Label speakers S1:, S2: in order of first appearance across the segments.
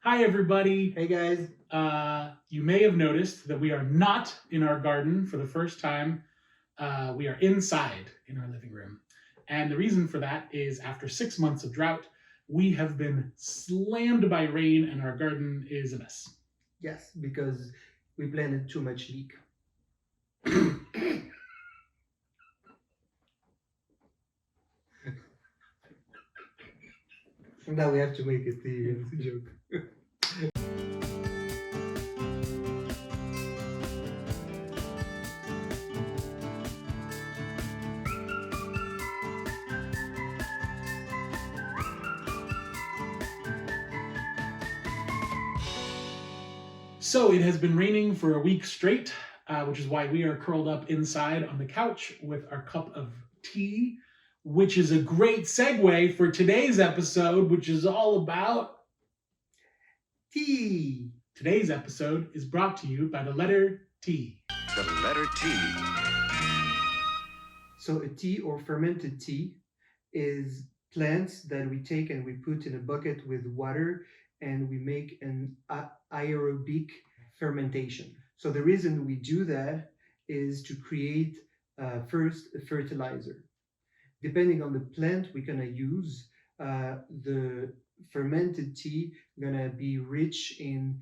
S1: Hi, everybody.
S2: Hey guys.
S1: You may have noticed that we are not in our garden for the first time. We are inside in our living room. And the reason for that is after 6 months of drought, we have been slammed by rain and our garden is a mess.
S2: Yes, because we planted too much leek. Now we have to make it the joke.
S1: So it has been raining for a week straight, which is why we are curled up inside on the couch with our cup of tea, which is a great segue for today's episode, which is all about
S2: Tea.
S1: Today's episode is brought to you by the letter T.
S3: The letter T.
S2: So a tea or fermented tea is plants that we take and we put in a bucket with water and we make an aerobic fermentation. So the reason we do that is to create first a fertilizer. Depending on the plant we're gonna use, the fermented tea gonna be rich in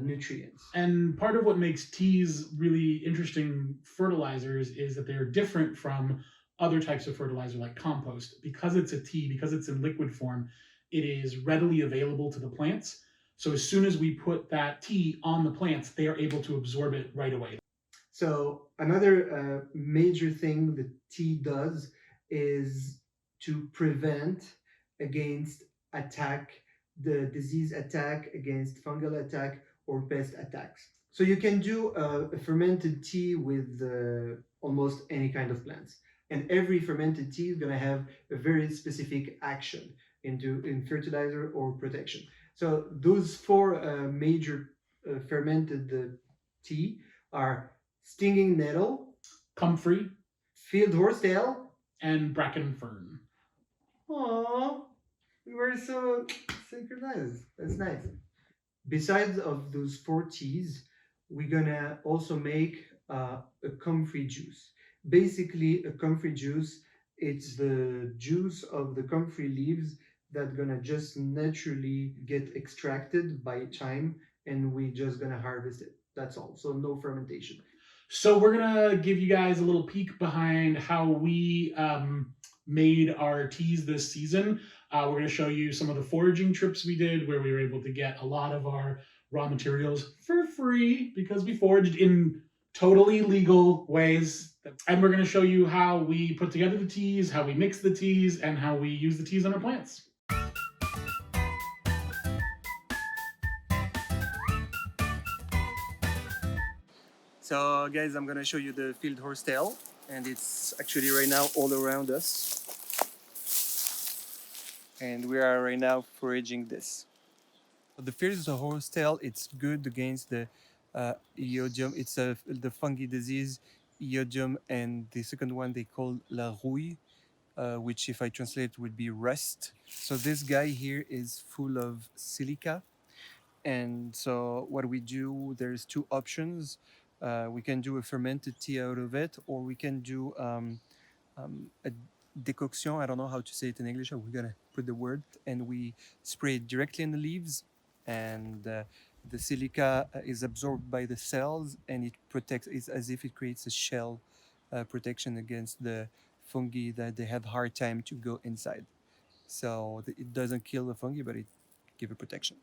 S2: nutrients.
S1: And part of what makes teas really interesting fertilizers is that they're different from other types of fertilizer like compost. Because it's a tea, because it's in liquid form, it is readily available to the plants. So as soon as we put that tea on the plants, they are able to absorb it right away.
S2: So another major thing that tea does is to prevent against the disease attack, against fungal attack or pest attacks. So you can do a fermented tea with almost any kind of plants. And every fermented tea is going to have a very specific action in fertilizer or protection. So those four major fermented tea are stinging nettle,
S1: Comfrey,
S2: field horsetail,
S1: and bracken fern.
S2: Aww, we were so synchronized. That's nice. Besides of those four teas, we're gonna also make a comfrey juice. Basically, a comfrey juice, it's the juice of the comfrey leaves that gonna just naturally get extracted by time, and we just gonna harvest it. That's all. So no fermentation.
S1: So we're gonna give you guys a little peek behind how we made our teas this season. We're gonna show you some of the foraging trips we did, where we were able to get a lot of our raw materials for free because we foraged in totally legal ways. And we're gonna show you how we put together the teas, how we mix the teas, and how we use the teas on our plants.
S4: So guys, I'm gonna show you the field horsetail, and it's actually right now all around us. And we are right now foraging this. The field horsetail, it's good against the iodium. It's the fungi disease, iodium, and the second one they call la rouille, which if I translate would be rust. So this guy here is full of silica. And so what we do, there's two options. We can do a fermented tea out of it, or we can do a decoction. I don't know how to say it in English. We're gonna put the word, and we spray it directly in the leaves, and the silica is absorbed by the cells, and it protects. It's as if it creates a shell protection against the fungi that they have hard time to go inside. So it doesn't kill the fungi, but it gives a protection.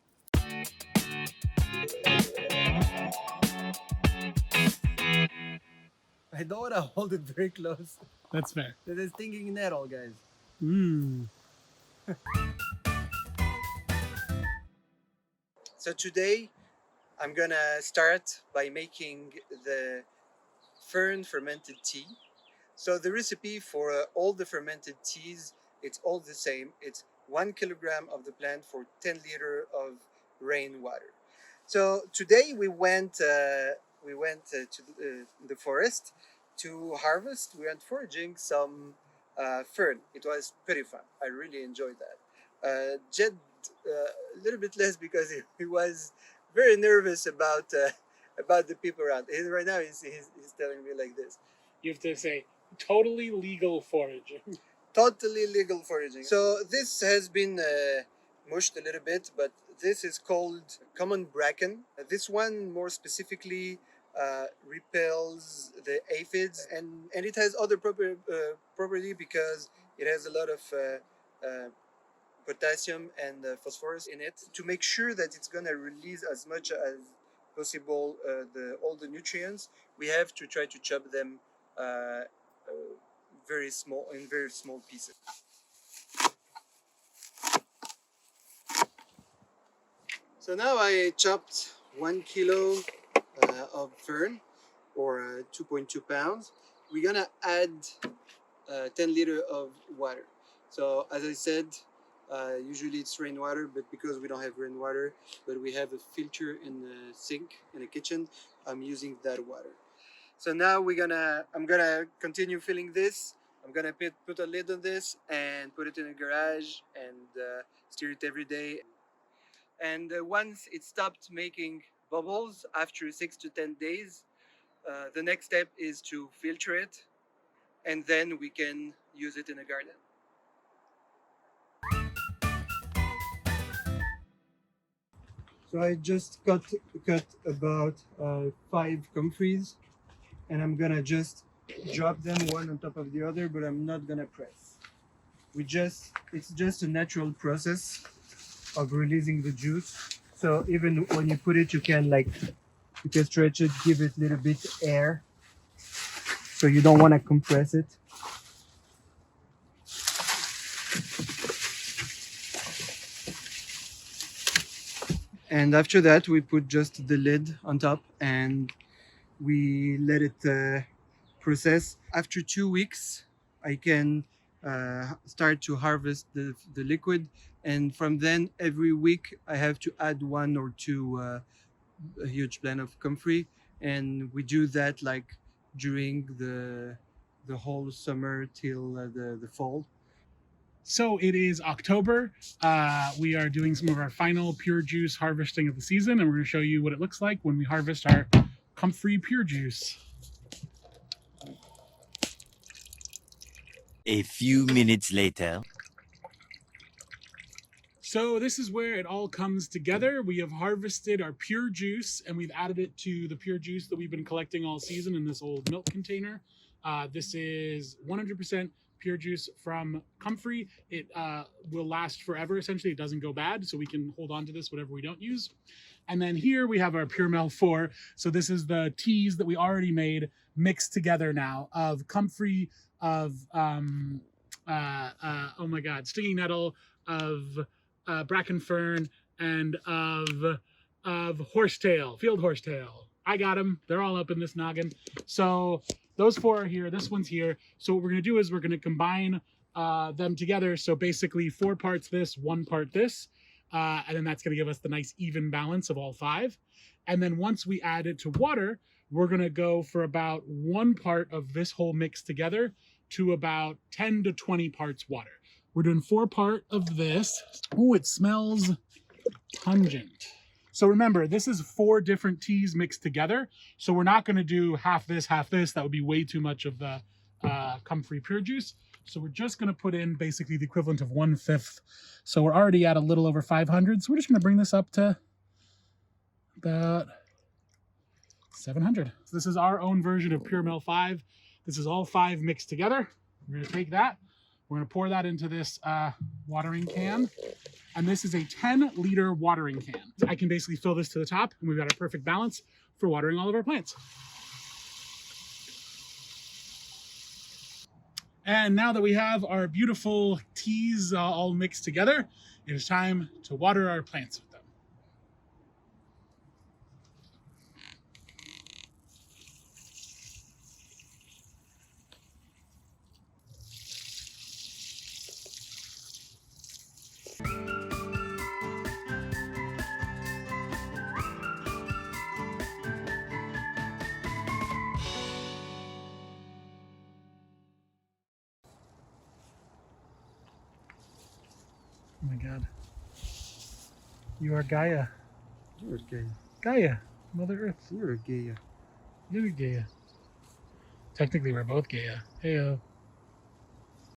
S4: I don't want to hold it very close.
S1: That's fair.
S4: That is stinging nettle, guys. So today I'm gonna start by making the fern fermented tea. So the recipe for all the fermented teas, it's all the same. It's 1 kilogram of the plant for 10 liter of rainwater. So today we went to the forest to harvest. We went foraging some fern. It was pretty fun. I really enjoyed that. Jed a little bit less because he was very nervous about the people around. Right now he's telling me like this.
S1: You have to say totally legal foraging.
S4: Totally legal foraging. So this has been mushed a little bit, but this is called common bracken. This one more specifically repels the aphids, and it has other property because it has a lot of potassium and phosphorus in it to make sure that it's gonna release as much as possible all the nutrients. We have to try to chop them very small pieces. So now I chopped 1 kilo of fern, or 2.2 pounds. We're gonna add 10 liters of water. So as I said, usually it's rainwater, but because we don't have rainwater, but we have a filter in the sink in the kitchen, I'm using that water. So now I'm gonna continue filling this. I'm gonna put a lid on this and put it in a garage and stir it every day. And once it stopped making bubbles after 6 to 10 days, the next step is to filter it, and then we can use it in a garden. So I just cut about 5 comfreys, and I'm gonna just drop them one on top of the other, but I'm not gonna press. It's just a natural process of releasing the juice. So even when you put it, you can stretch it, give it a little bit air. So you don't want to compress it. And after that, we put just the lid on top and we let it process. After 2 weeks, I can start to harvest the liquid. And from then, every week, I have to add 1 or 2 a huge blend of comfrey. And we do that during the whole summer till the fall.
S1: So it is October. We are doing some of our final pure juice harvesting of the season, and we're going to show you what it looks like when we harvest our comfrey pure juice.
S3: A few minutes later.
S1: So this is where it all comes together. We have harvested our pure juice and we've added it to the pure juice that we've been collecting all season in this old milk container. This is 100% pure juice from comfrey. It will last forever. Essentially, it doesn't go bad, so we can hold on to this whatever we don't use. And then here we have our Pure Mel 4. So this is the teas that we already made mixed together now of comfrey, of oh my god, stinging nettle, of bracken fern, and of horsetail, field horsetail. I got them. They're all up in this noggin. So those 4 are here. This one's here. So what we're going to do is we're going to combine them together. So basically 4 parts this, 1 part this. And then that's going to give us the nice even balance of all 5. And then once we add it to water, we're going to go for about 1 part of this whole mix together to about 10 to 20 parts water. We're doing 4 part of this. Oh, it smells pungent. So remember, this is 4 different teas mixed together. So we're not going to do half this, half this. That would be way too much of the comfrey pure juice. So we're just going to put in basically the equivalent of 1/5. So we're already at a little over 500. So we're just going to bring this up to about 700. So this is our own version of Pure Mel 5. This is all 5 mixed together. We're going to take that. We're going to pour that into this watering can. And this is a 10-liter watering can. I can basically fill this to the top, and we've got a perfect balance for watering all of our plants. And now that we have our beautiful teas all mixed together, it is time to water our plants with them. Oh my God. You are Gaia.
S4: You're gay.
S1: Gaia, Mother Earth.
S4: You're gay.
S1: You're Gaia. Technically, we're both Gaia. Heyo.